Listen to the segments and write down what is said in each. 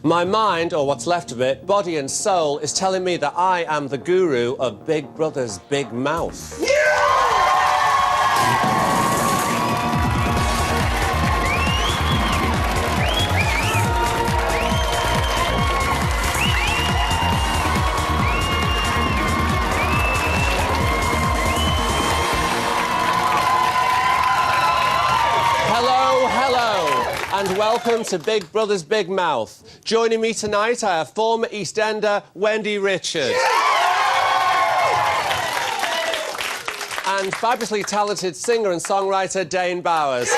My mind, or what's left of it, body and soul, is telling me that I am the guru of Big Brother's Big Mouth. And welcome to Big Brother's Big Mouth. Joining me tonight, I have former EastEnder Wendy Richard. And fabulously talented singer and songwriter Dane Bowers.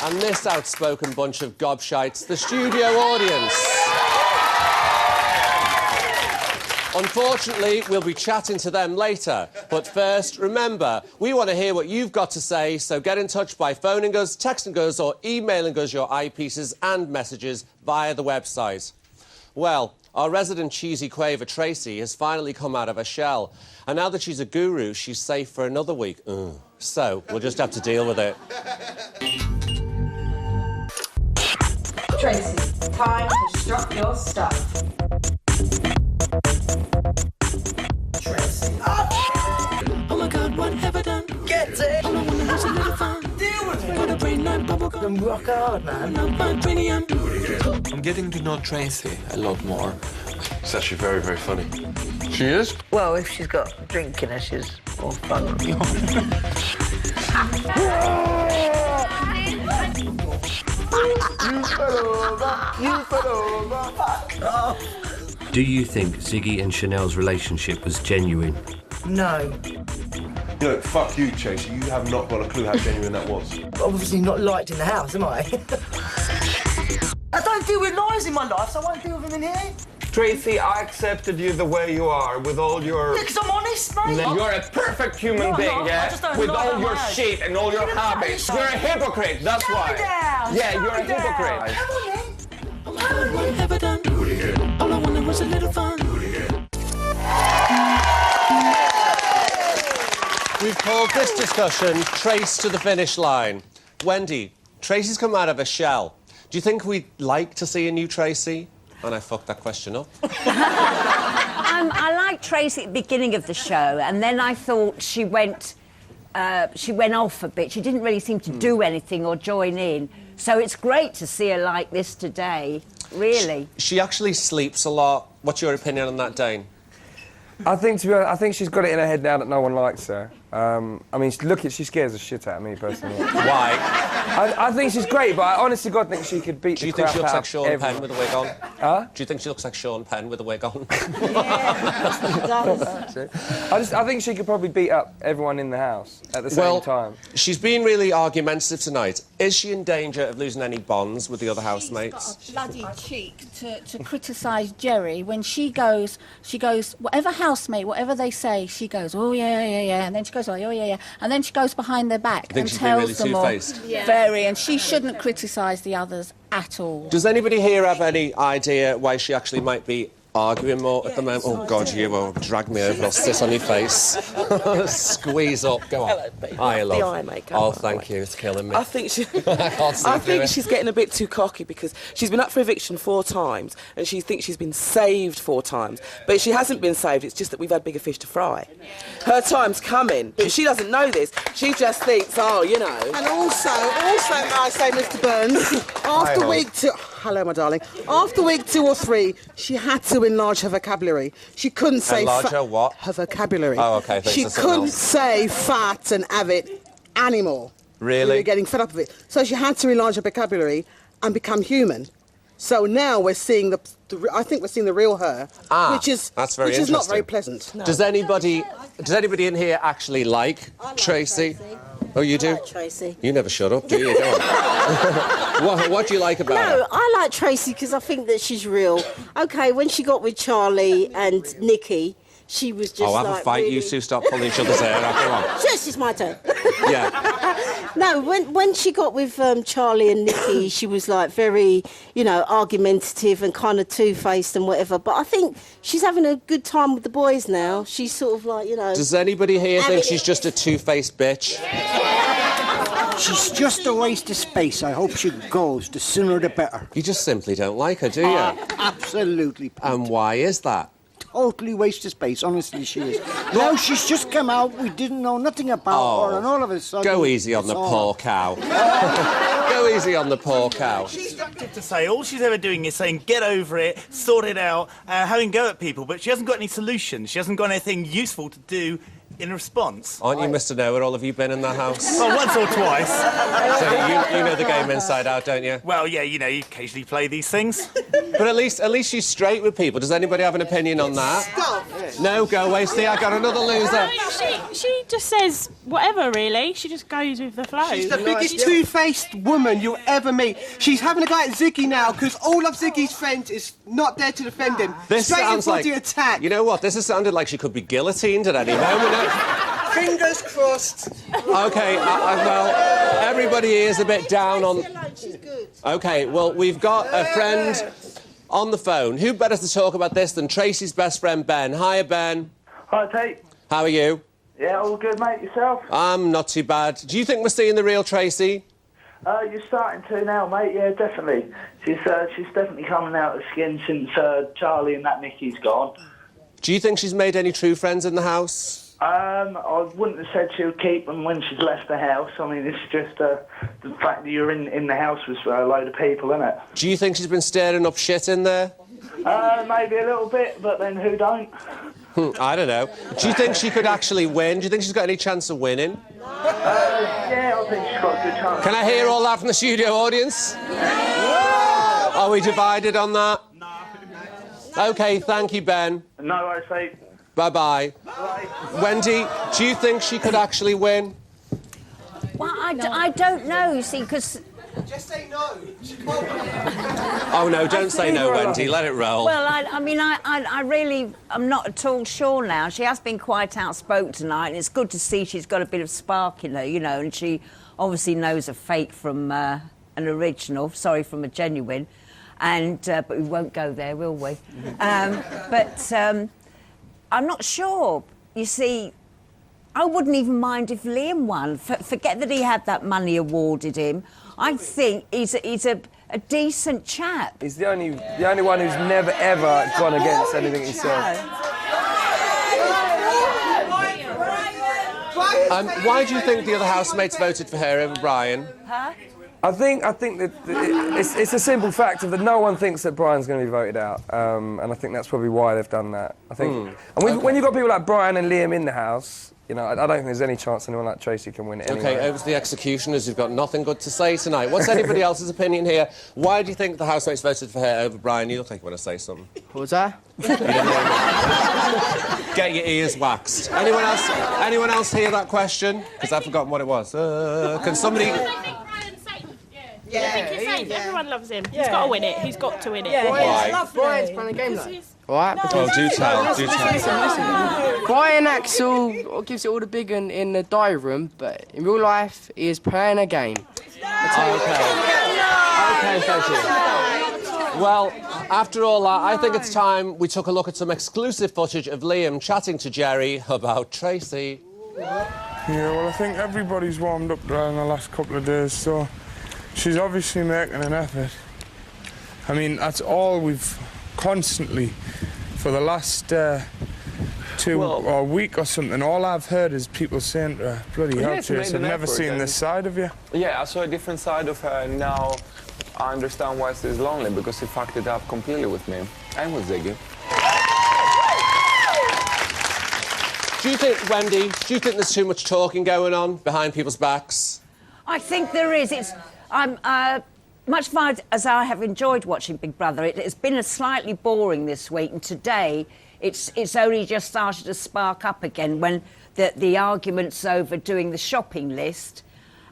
And this outspoken bunch of gobshites, the studio audience. Unfortunately, we'll be chatting to them later. But first, remember, we want to hear what you've got to say, so get in touch by phoning us, texting us or emailing us your eyepieces and messages via the website. Well, our resident cheesy quaver Tracy has finally come out of her shell. And now that she's a guru, she's safe for another week. So, we'll just have to deal with it. Tracy, time to strut your stuff. Tracy. Oh my God, what have I done? Get it! All I wanted was a little fun. Deal with it! Got a brain like bubblegum. Rock hard, man. I'm vibranium. I'm getting to know Tracy a lot more. She's actually very, very funny. She is? Well, if she's got a drink in her, she's more fun. You fell over. Fuck off. Do you think Ziggy and Chanel's relationship was genuine? No. Look, fuck you, Tracy. You have not got a clue how genuine that was. Obviously not liked in the house, am I? I don't deal with lies in my life, so I won't deal with them in here. Tracy, I accepted you the way you are, with all your... Because I'm honest, mate. You're a perfect human being, yeah? With all your shit and all your habits. You're a hypocrite, that's why. Yeah, you're a hypocrite. Come on, then. Oh my God, what have I done? All I wanted was a little fun. We've called this discussion Trace to the Finish Line. Wendy, Tracy's come out of a shell. Do you think we'd like to see a new Tracy? And I fucked that question up. I liked Tracy at the beginning of the show, and then I thought she went off a bit. She didn't really seem to do anything or join in. So it's great to see her like this today, really. She actually sleeps a lot. What's your opinion on that, Dane? I think, to be honest, I think she's got it in her head now that no one likes her. I mean, she scares the shit out of me, personally. Why? I think she's great, but I honestly God think she could beat the crap out of Do you think she looks like Sean Penn with a wig on? Huh? Do you think she looks like Sean Penn with a wig on? I think she could probably beat up everyone in the house at the same time. She's been really argumentative tonight. Is she in danger of losing any bonds with the other housemates? She's got a bloody cheek to criticise Jerry. When she goes, whatever housemate, whatever they say, she goes, oh, yeah, and then she goes, oh, yeah, and then she goes behind their back and tells them all. Very, and she shouldn't criticise the others at all. Does anybody here have any idea why she actually might be arguing more at the moment? Oh, God, you will drag me over. I'll sit on your face. Squeeze up. Go on. Hello, baby. Hi, love. The eye makeup. Oh, thank you. It's killing me. I think I think she's getting a bit too cocky because she's been up for eviction 4 times and she thinks she's been saved 4 times. But she hasn't been saved. It's just that we've had bigger fish to fry. Her time's coming. But she doesn't know this. She just thinks, oh, you know. And also, may I say, Mr. Burns, after week 2... Hello, my darling. After week 2 or 3, she had to enlarge her vocabulary. She couldn't say... Enlarge her what? Her vocabulary. Oh, OK. She couldn't say fat and avid anymore. Really? We were getting fed up of it. So she had to enlarge her vocabulary and become human. So now we're seeing I think we're seeing the real her, which is not very pleasant. No. Does anybody in here actually like Tracy? Oh, you do? I like Tracy. You never shut up, do you? Go on. What do you like about her? No, I like Tracy because I think that she's real. OK, when she got with Charlie and Nikki, she was just have a fight, really... you two stop pulling each other's hair out. Come on. Yes, it's my turn. Yeah. No, when she got with Charlie and Nikki, she was like very, argumentative and kind of two-faced and whatever. But I think she's having a good time with the boys now. She's sort of like, Does anybody here think she's just a two-faced bitch? She's just a waste of space. I hope she goes. The sooner the better. You just simply don't like her, do you? Absolutely. Pete. And why is that? Totally waste of space, honestly she is. Now she's just come out, we didn't know nothing about her, and all of a sudden... Go easy on the poor cow. Go easy on the poor cow. She's active to say all she's ever doing is saying, get over it, sort it out, having go at people, but she hasn't got any solutions. She hasn't got anything useful to do in response. Aren't you Mr. Know-It-All? Have you been in the house? Well, once or twice. So you know the game inside out, don't you? Well, yeah, you know, you occasionally play these things. But at least she's straight with people. Does anybody have an opinion on that? Stop. No, go away. See, I got another loser. No, she just says whatever, really. She just goes with the flow. She's the biggest two-faced woman you'll ever meet. She's having a go at Ziggy now because all of Ziggy's friends is not there to defend him. This Straight sounds in like the attack. You know what? This has sounded like she could be guillotined at any moment. Fingers crossed. Okay, well, everybody here is a bit down on... Okay, well, we've got a friend on the phone. Who better to talk about this than Tracy's best friend, Ben? Hiya, Ben. Hi, Tate. How are you? Yeah, all good, mate. Yourself? I'm not too bad. Do you think we're seeing the real Tracy? You're starting to now, mate. Yeah, definitely. She's definitely coming out of the skin since Charlie and that Nicky's gone. Do you think she's made any true friends in the house? I wouldn't have said she'll keep them when she's left the house. I mean, it's just the fact that you're in the house with a load of people, isn't it? Do you think she's been stirring up shit in there? Maybe a little bit, but then who don't? I don't know. Do you think she could actually win? Do you think she's got any chance of winning? Yeah, I think she's got a good chance. Can I hear all that from the studio audience? Are we divided on that? No. OK, thank you, Ben. No worries, mate. Bye-bye. Wendy, do you think she could actually win? Well, I don't know, you see, because... Just say no. Oh, no, don't say no, Wendy. Let it roll. Well, I mean, I really... I'm not at all sure now. She has been quite outspoken tonight, and it's good to see she's got a bit of spark in her, you know, and she obviously knows a fake from an original, from a genuine, and... but we won't go there, will we? I'm not sure. You see, I wouldn't even mind if Liam won. Forget that he had that money awarded him. I think he's a decent chap. He's the only one who's never, ever gone against anything he said. Why do you think the other housemates voted for her over Brian? Huh? I think that it's a simple fact of that no one thinks that Brian's going to be voted out, and I think that's probably why they've done that. I think, when you've got people like Brian and Liam in the house, you know, I don't think there's any chance anyone like Tracy can win it. Anyway. OK, over to the executioners who've got nothing good to say tonight. What's anybody else's opinion here? Why do you think the housemates voted for her over Brian? You look like you want to say something. What was that? Get your ears waxed. Anyone else hear that question? Because I've forgotten what it was. Can somebody... I think it's safe. Everyone loves him. He's got to win it. He's got to win it. Yeah, why? Brian's playing a game like. What? Oh, do tell. Listen. Brian Axel gives it all the big one in the diary room, but in real life, he is playing a game. Okay, thank you. Well, after all that, I think it's time we took a look at some exclusive footage of Liam chatting to Jerry about Tracy. Yeah, well, I think everybody's warmed up there in the last couple of days, so she's obviously making an effort. I mean, that's all we've constantly, for the last week or something, all I've heard is people saying to her, bloody hell, Trace, I've never seen this side of you. Yeah, I saw a different side of her, and now I understand why she's lonely, because she fucked it up completely with me and with Ziggy. Do you think, Wendy, there's too much talking going on behind people's backs? I think there is. Much as I have enjoyed watching Big Brother, it's been slightly boring this week, and today it's only just started to spark up again when the argument's over doing the shopping list,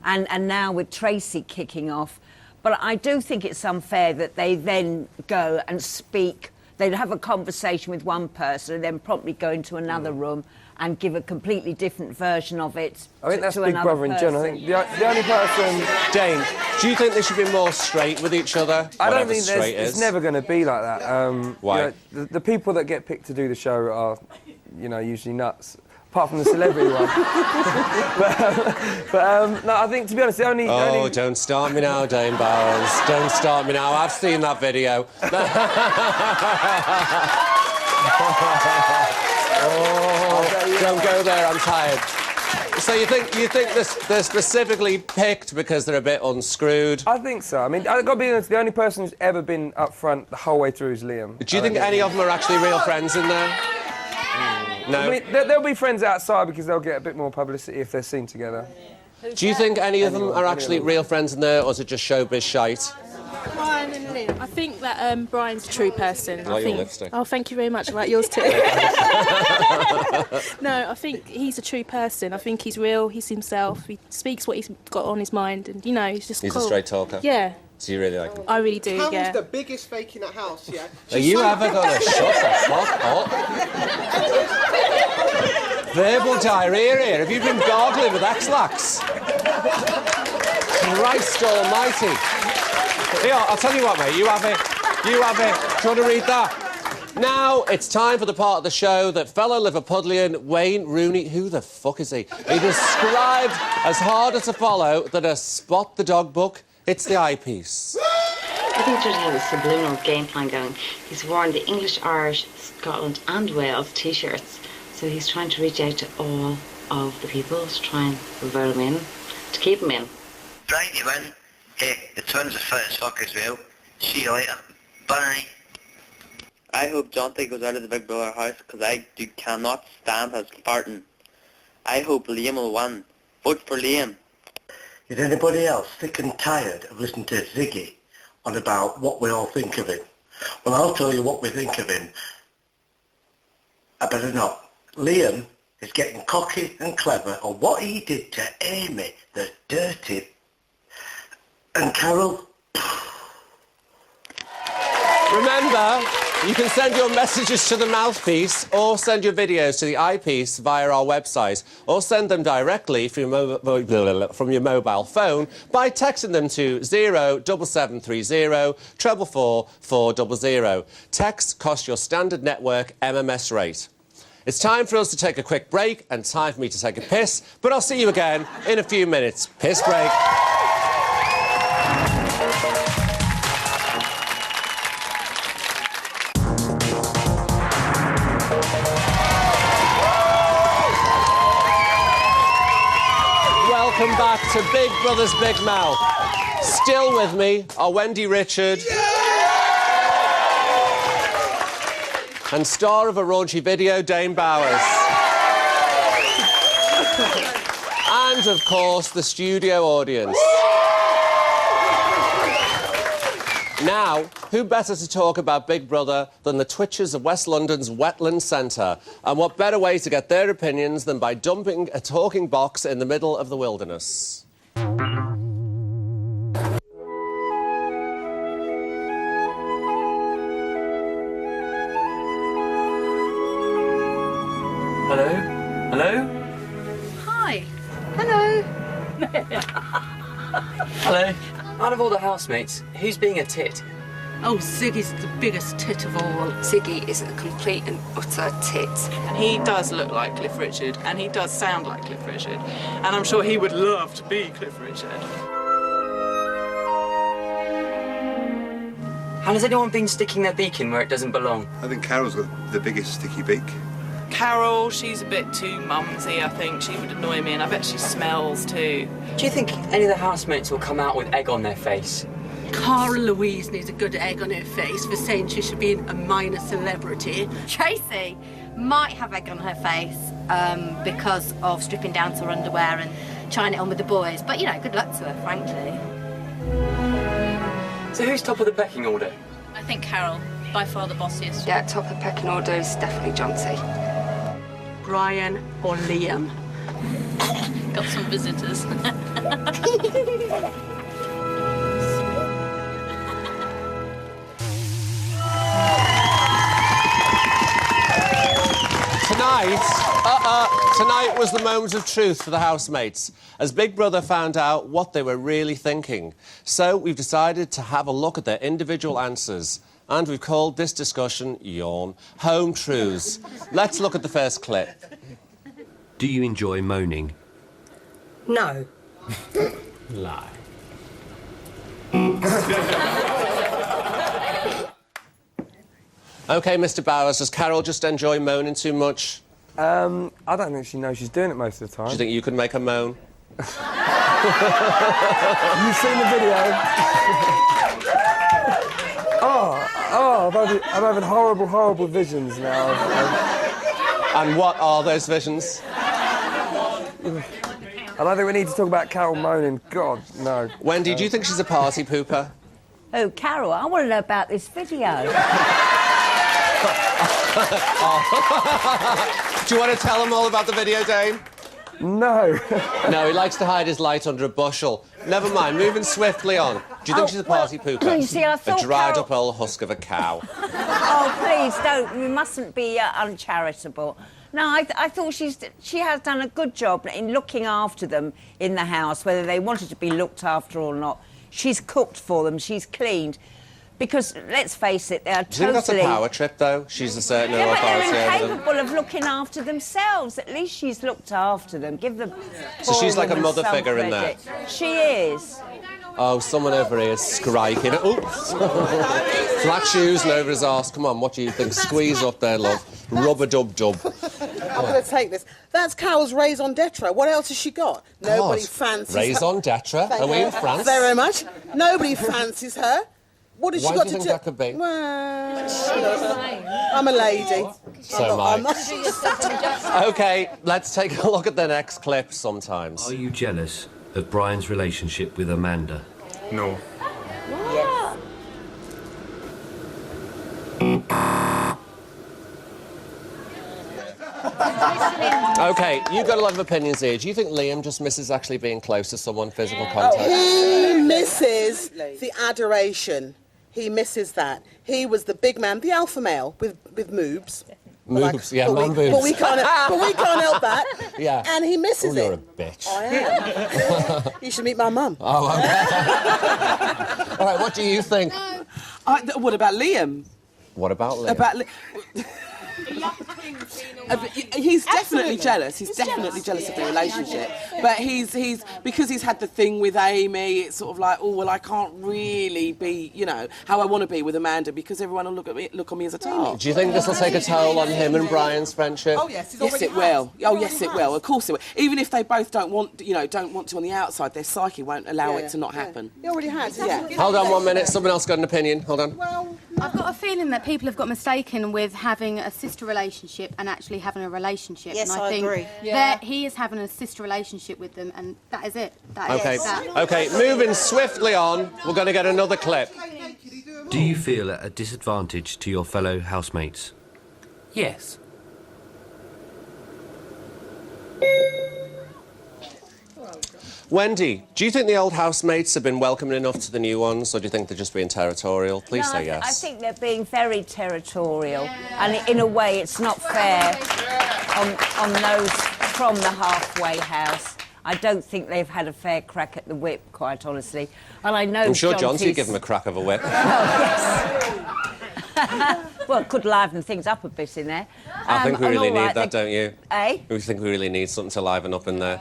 and now with Tracy kicking off. But I do think it's unfair that they then go and speak. They'd have a conversation with one person and then promptly go into another room and give a completely different version of it. I think that's Big Brother in general. I think the only person... Dane, do you think they should be more straight with each other? I don't think it's never going to be like that. Why? You know, the people that get picked to do the show are, you know, usually nuts. apart from the celebrity one. No, I think, to be honest, the only... don't start me now, Dame Bowers. Don't start me now. I've seen that video. Don't go there, I'm tired. So you think they're specifically picked because they're a bit unscrewed? I think so. I mean, I've got to be honest, the only person who's ever been up front the whole way through is Liam. Do you think any of them are actually real friends in there? No. I mean, they'll be friends outside because they'll get a bit more publicity if they're seen together. Do you think any of them are actually real friends in there, or is it just showbiz shite? Brian and Liam. I think that Brian's a true person. I like your lipstick. Oh, thank you very much. I like yours too. No, I think he's a true person. I think he's real. He's himself. He speaks what he's got on his mind, and you know, he's just. He's cool. a straight talker. Yeah. So you really like him? I really do. Carol's the biggest fake in that house. Yeah. Are you ever gonna shut the fuck up? Verbal diarrhea here. Have you been gargling with X-Lax? Christ almighty. Here, I'll tell you what, mate. You have it. You have it. Do you want to read that? Now it's time for the part of the show that fellow Liverpudlian Wayne Rooney, who the fuck is he? He described as harder to follow than a Spot the Dog book. It's the eyepiece. I think Judge has a subliminal game plan going. He's worn the English, Irish, Scotland and Wales T-shirts. So he's trying to reach out to all of the people to try and vote him in, to keep him in. Right, you win. Hey, the twins are fit as fuck as well. See you later. Bye. I hope Jonty goes out of the Big Brother house because I cannot stand his farting. I hope Liam will win. Vote for Liam. Is anybody else sick and tired of listening to Ziggy on about what we all think of him? Well, I'll tell you what we think of him. I better not. Liam is getting cocky and clever on what he did to Amy, the dirty. And Carol. Remember, you can send your messages to the mouthpiece or send your videos to the eyepiece via our website, or send them directly from your mobile phone by texting them to 07730 444 400. Texts cost your standard network MMS rate. It's time for us to take a quick break and time for me to take a piss, but I'll see you again in a few minutes. Piss break. Welcome back to Big Brother's Big Mouth. Still with me are Wendy Richard and star of a raunchy video, Dame Bowers. And, of course, the studio audience. Now, who better to talk about Big Brother than the Twitchers of West London's Wetland Centre? And what better way to get their opinions than by dumping a talking box in the middle of the wilderness? Hello? Hello? Hi. Hello. Hello? Out of all the housemates, who's being a tit? Oh, Ziggy's the biggest tit of all. Ziggy is a complete and utter tit. And he does look like Cliff Richard, and he does sound like Cliff Richard. And I'm sure he would love to be Cliff Richard. And has anyone been sticking their beak in where it doesn't belong? I think Carol's got the biggest sticky beak. Carol, she's a bit too mumsy, I think. She would annoy me, and I bet she smells too. Do you think any of the housemates will come out with egg on their face? Cara Louise needs a good egg on her face for saying she should be a minor celebrity. Tracy might have egg on her face because of stripping down to her underwear and trying it on with the boys. But, you know, good luck to her, frankly. So who's top of the pecking order? I think Carol, by far the bossiest. Yeah, top of pecking order is definitely Jonty. Brian or Liam? Got some visitors. Tonight was the moment of truth for the housemates, as Big Brother found out what they were really thinking. So we've decided to have a look at their individual answers. And we've called this discussion, yawn, Home Truths. Let's look at the first clip. Do you enjoy moaning? No. Lie. OK, Mr Bowers, does Carol just enjoy moaning too much? I don't think she knows she's doing it most of the time. Do you think you could make her moan? You've seen the video? I'm having horrible, horrible visions now. And what are those visions? I don't think we need to talk about Carol moaning. God, no. Wendy, do you think she's a party pooper? Oh, Carol, I want to know about this video. Do you want to tell them all about the video, Dane? No. No, he likes to hide his light under a bushel. Never mind, moving swiftly on. Do you think she's a party pooper? You see, I thought a dried-up old husk of a cow. Oh, please don't. We mustn't be uncharitable. No, I thought she has done a good job in looking after them in the house, whether they wanted to be looked after or not. She's cooked for them. She's cleaned. Because, let's face it, they are totally... Do you think that's a power trip, though? She's a certain authority over them. They're incapable of looking after themselves. At least she's looked after them. Give them... So she's like a mother figure in there? She is. Oh, someone over here is skriking. Oops. Flat shoes and over his arse. Come on, what do you think? Squeeze up there, love. Rub-a-dub-dub. I'm going to take this. That's Carol's raison d'etre. What else has she got? Nobody fancies her. Raison d'etre? Are we in France? Very much. Nobody fancies her. What has she got to do? Why do you think that could be? Well, I'm a lady. So am I. OK, let's take a look at the next clip sometimes. Are you jealous of Brian's relationship with Amanda? No. Yes. OK, you've got a lot of opinions here. Do you think Liam just misses actually being close to someone, physical contact? He misses the adoration. He misses that. He was the big man, the alpha male with moobs. Moobs, yeah, man-boobs. But we can't help that. Yeah. And he misses you're it. a bitch. I am. You should meet my mum. Oh, OK. All right, what do you think? What about Liam? What about Liam? He's definitely jealous. He's definitely jealous of the relationship. But he's because he's had the thing with Amy. It's sort of like, oh well, I can't really be, how I want to be with Amanda because everyone will look on me as a tart. Do you think this will take a toll on him and Brian's friendship? Oh yes, it will. Oh yes, it will. Of course it will. Even if they both don't want to on the outside, their psyche won't allow it to not happen. He already has. Yeah. Hold on 1 minute. Someone else got an opinion. Hold on. Well, I've got a feeling that people have got mistaken with having a sister relationship and actually having a relationship. Yes, and I think agree. that he is having a sister relationship with them, and that is it. OK, moving swiftly on, we're going to get another clip. Do you feel at a disadvantage to your fellow housemates? Yes. Wendy, do you think the old housemates have been welcoming enough to the new ones, or do you think they're just being territorial? Please say yes. I think they're being very territorial, and in a way it's not fair on those from the halfway house. I don't think they've had a fair crack at the whip, quite honestly. And I know I'm sure Johnsy gave them a crack of a whip. Oh, yes. Well, it could liven things up a bit in there. I think we really need that, don't you? Eh? We think we really need something to liven up in there.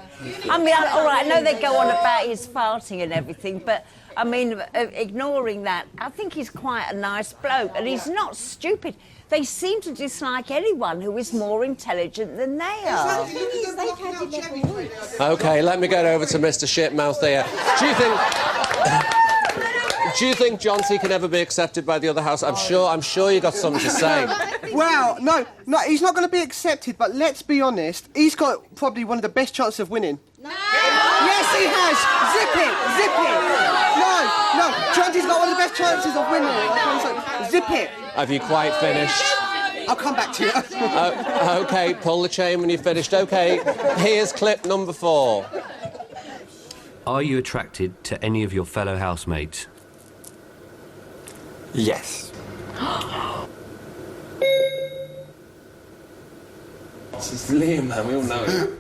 I mean, all right, I know they go on about his farting and everything, but, I mean, ignoring that, I think he's quite a nice bloke, and he's not stupid. They seem to dislike anyone who is more intelligent than they are. OK, let me get over to Mr Shitmouth here. Do you think Johnsy can ever be accepted by the other house? I'm sure you got something to say. Well, no, he's not going to be accepted, but let's be honest, he's got probably one of the best chances of winning. No! Yes, he has! Zip it! No, Johnsy's got one of the best chances of winning. Zip it! Have you quite finished? I'll come back to you. OK, pull the chain when you've finished. OK, here's clip number 4. Are you attracted to any of your fellow housemates? Yes. This is Liam, man. We all know it.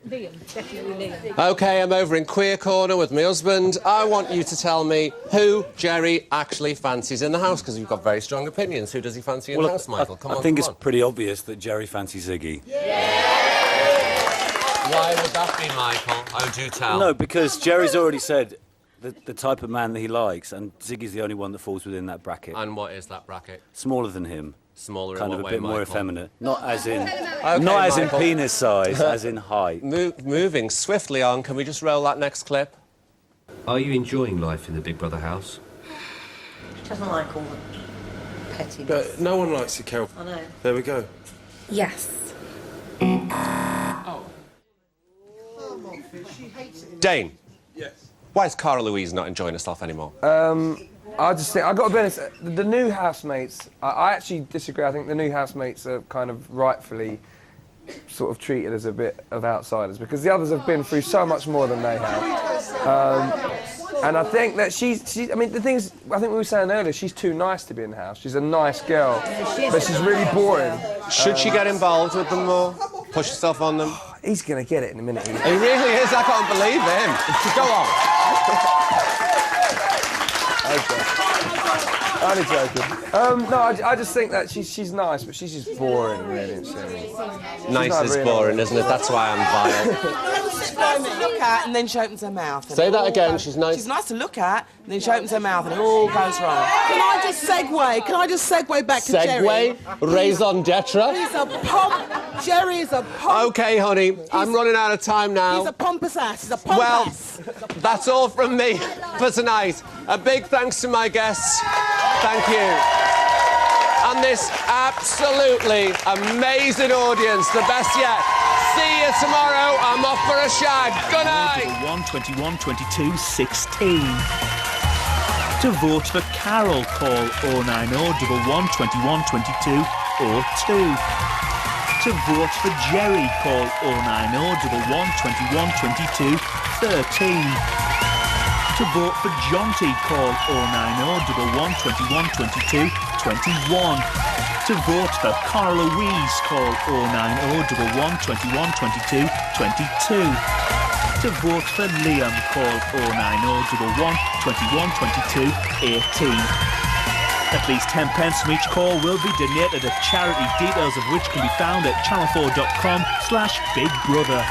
Liam, definitely Liam. OK, I'm over in Queer Corner with my husband. I want you to tell me who Jerry actually fancies in the house, because you've got very strong opinions. Who does he fancy in the house, Michael? I think it's pretty obvious that Jerry fancies Ziggy. Yeah! Why would that be, Michael? Oh, do tell. No, because Jerry's already said the type of man that he likes, and Ziggy's the only one that falls within that bracket. And what is that bracket? Smaller than him. Smaller kind in of what a bit way, more Michael? effeminate. Not as in, Okay, not as in Michael. penis size, as in height. Moving swiftly on, can we just roll that next clip? Are you enjoying life in the Big Brother house? She doesn't like all the pettiness. But no one likes it, Kel. I know. There we go. Yes. Dane. Yes. Why is Cara Louise not enjoying herself anymore? I just think, I've got to be honest, the new housemates, I actually disagree. I think the new housemates are kind of rightfully sort of treated as a bit of outsiders because the others have been through so much more than they have. And I think that she's I mean, the thing is, I think we were saying earlier, she's too nice to be in the house. She's a nice girl, but she's really boring. Should she get involved with them more? Push herself on them? He's going to get it in a minute. He really is, I can't believe him. Go on. Only joking. No, I just think that she's nice, but she's just boring, really. Isn't she? Nice is boring, isn't it? That's why I'm vile. She's nice to look at, and then she opens her mouth. Say that again, she's nice. She's nice to look at, and then she opens her mouth, and it all goes wrong. Can I just segue back to Jerry? Raison d'etre? He's a pomp. Jerry is a pomp. OK, honey, I'm running out of time now. He's a pompous ass. He's a pompous ass. That's all from me for tonight. A big thanks to my guests. Thank you. And this absolutely amazing audience, the best yet. See you tomorrow. I'm off for a shag. Good night. 1 21 22 16. To vote for Carol, call 090 11 21 22 or 2. To vote for Jerry, call 090 11 21 22 13. To vote for Jonty, call 090 11 21 22 21. To vote for Cara Louise, call 090 11 21 22 22. To vote for Liam, call 090 11 21 22 18. At least 10 pence from each call will be donated to charity, details of which can be found at channel4.com/bigbrother.